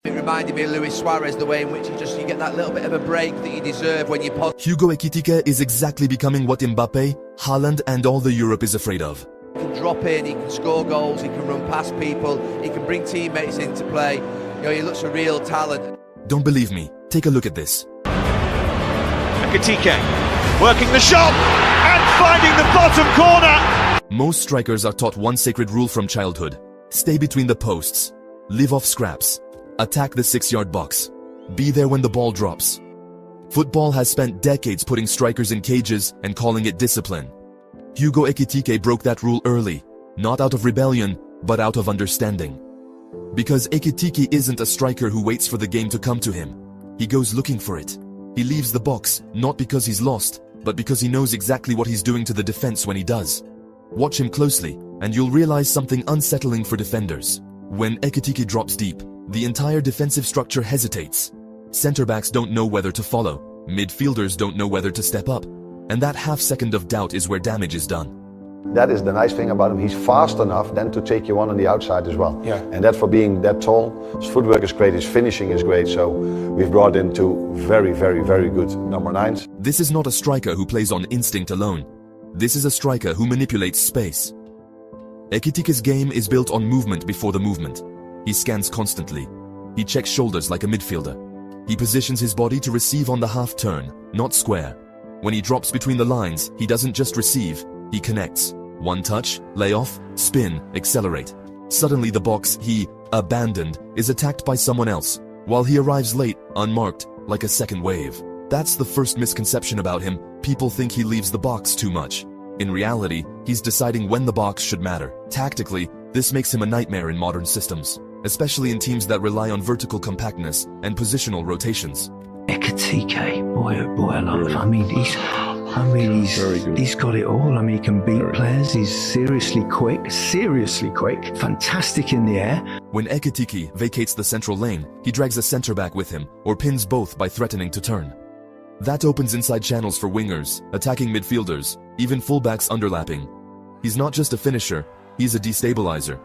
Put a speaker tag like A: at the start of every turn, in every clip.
A: It reminded me of Luis Suarez, the way in which you get that little bit of a break that you deserve when you
B: Hugo Ekitike is exactly becoming what Mbappe, Haaland and all the Europe is afraid of.
A: He can drop in, he can score goals, he can run past people, he can bring teammates into play. You know, he looks a real talent.
B: Don't believe me? Take a look at this.
C: Ekitike working the shot and finding the bottom corner.
B: Most strikers are taught one sacred rule from childhood. Stay between the posts. Live off scraps. Attack the 6-yard box. Be there when the ball drops. Football has spent decades putting strikers in cages and calling it discipline. Hugo Ekitike broke that rule early, not out of rebellion, but out of understanding. Because Ekitike isn't a striker who waits for the game to come to him. He goes looking for it. He leaves the box, not because he's lost, but because he knows exactly what he's doing to the defense when he does. Watch him closely, and you'll realize something unsettling for defenders. When Ekitike drops deep, the entire defensive structure hesitates. Center-backs don't know whether to follow, midfielders don't know whether to step up, and that half second of doubt is where damage is done.
D: That is the nice thing about him. He's fast enough then to take you on the outside as well.
E: Yeah.
D: And that, for being that tall, his footwork is great, his finishing is great, so we've brought in two very, very, very good number 9s.
B: This is not a striker who plays on instinct alone. This is a striker who manipulates space. Ekitike's game is built on movement before the movement. He scans constantly. He checks shoulders like a midfielder. He positions his body to receive on the half turn, not square. When he drops between the lines, he doesn't just receive, he connects. One touch, lay off, spin, accelerate. Suddenly the box he abandoned is attacked by someone else, while he arrives late, unmarked, like a second wave. That's the first misconception about him. People think he leaves the box too much. In reality, he's deciding when the box should matter. Tactically, this makes him a nightmare in modern systems, especially in teams that rely on vertical compactness and positional rotations.
F: Ekitike, boy oh boy, I love him. He's got it all. I mean, he can beat players. He's seriously quick, fantastic in the air.
B: When Ekitike vacates the central lane, he drags a centre-back with him, or pins both by threatening to turn. That opens inside channels for wingers, attacking midfielders, even fullbacks underlapping. He's not just a finisher, he's a destabilizer.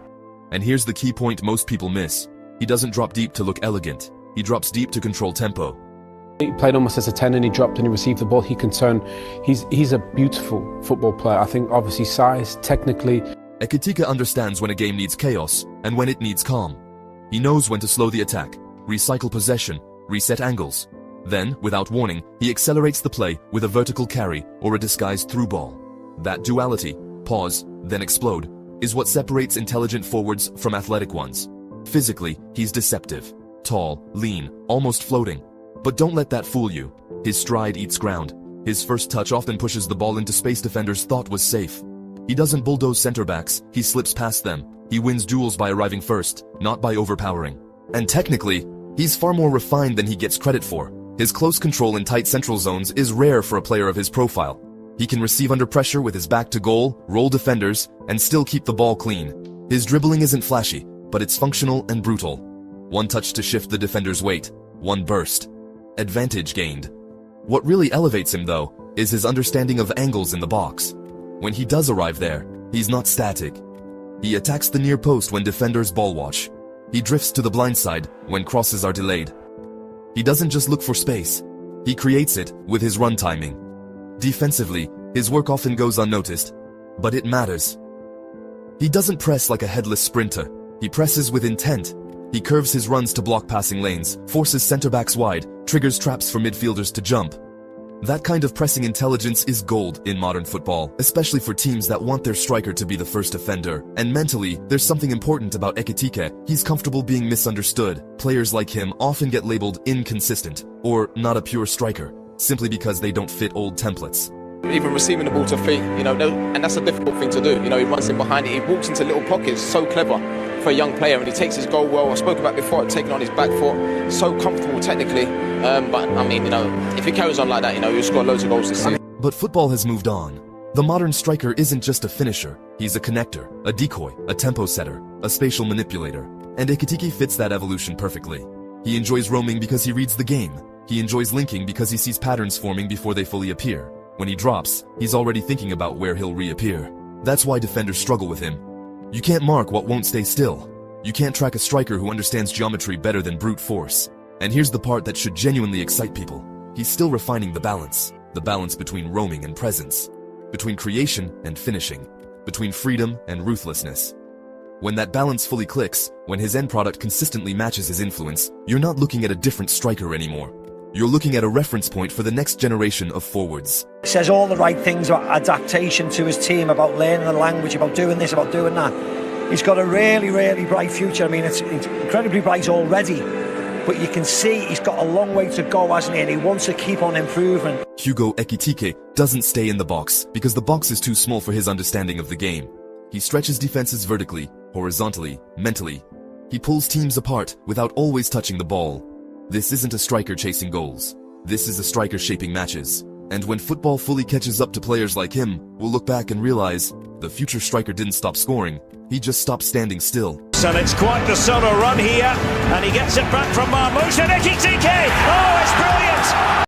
B: And here's the key point most people miss. He doesn't drop deep to look elegant. He drops deep to control tempo.
E: He played almost as a 10 and he dropped and he received the ball. He can turn. He's a beautiful football player. I think obviously size, technically.
B: Ekitike understands when a game needs chaos and when it needs calm. He knows when to slow the attack, recycle possession, reset angles. Then, without warning, he accelerates the play with a vertical carry or a disguised through ball. That duality, pause, then explode, is what separates intelligent forwards from athletic ones. Physically, he's deceptive. Tall, lean, almost floating. But don't let that fool you. His stride eats ground. His first touch often pushes the ball into space defenders thought was safe. He doesn't bulldoze center-backs, he slips past them. He wins duels by arriving first, not by overpowering. And technically, he's far more refined than he gets credit for. His close control in tight central zones is rare for a player of his profile. He can receive under pressure with his back to goal, roll defenders, and still keep the ball clean. His dribbling isn't flashy, but it's functional and brutal. One touch to shift the defender's weight, one burst. Advantage gained. What really elevates him, though, is his understanding of angles in the box. When he does arrive there, he's not static. He attacks the near post when defenders ball watch. He drifts to the blind side when crosses are delayed. He doesn't just look for space, he creates it with his run timing. Defensively, his work often goes unnoticed, but it matters. He doesn't press like a headless sprinter, he presses with intent. He curves his runs to block passing lanes, forces center-backs wide, triggers traps for midfielders to jump. That kind of pressing intelligence is gold in modern football, especially for teams that want their striker to be the first offender. And mentally, there's something important about Ekitike. He's comfortable being misunderstood. Players like him often get labeled inconsistent, or not a pure striker, simply because they don't fit old templates.
G: Even receiving the ball to feet, and that's a difficult thing to do. He runs in behind it, he walks into little pockets, so clever for a young player, and he takes his goal well. I spoke about before, taking on his back foot, so comfortable technically. But I mean, if he carries on like that, he'll score loads of goals this season.
B: But football has moved on. The modern striker isn't just a finisher, he's a connector, a decoy, a tempo setter, a spatial manipulator. And Ekitike fits that evolution perfectly. He enjoys roaming because he reads the game. He enjoys linking because he sees patterns forming before they fully appear. When he drops, he's already thinking about where he'll reappear. That's why defenders struggle with him. You can't mark what won't stay still. You can't track a striker who understands geometry better than brute force. And here's the part that should genuinely excite people. He's still refining the balance between roaming and presence, between creation and finishing, between freedom and ruthlessness. When that balance fully clicks, when his end product consistently matches his influence, you're not looking at a different striker anymore. You're looking at a reference point for the next generation of forwards.
H: He says all the right things about adaptation to his team, about learning the language, about doing this, about doing that. He's got a really, really bright future. I mean, it's incredibly bright already, but you can see he's got a long way to go, hasn't he? And he wants to keep on improving.
B: Hugo Ekitike doesn't stay in the box because the box is too small for his understanding of the game. He stretches defenses vertically, horizontally, mentally. He pulls teams apart without always touching the ball. This isn't a striker chasing goals. This is a striker shaping matches. And when football fully catches up to players like him, we'll look back and realize the future striker didn't stop scoring. He just stopped standing still.
C: So it's quite the solo run here, and he gets it back from Marmoush, and Ekitike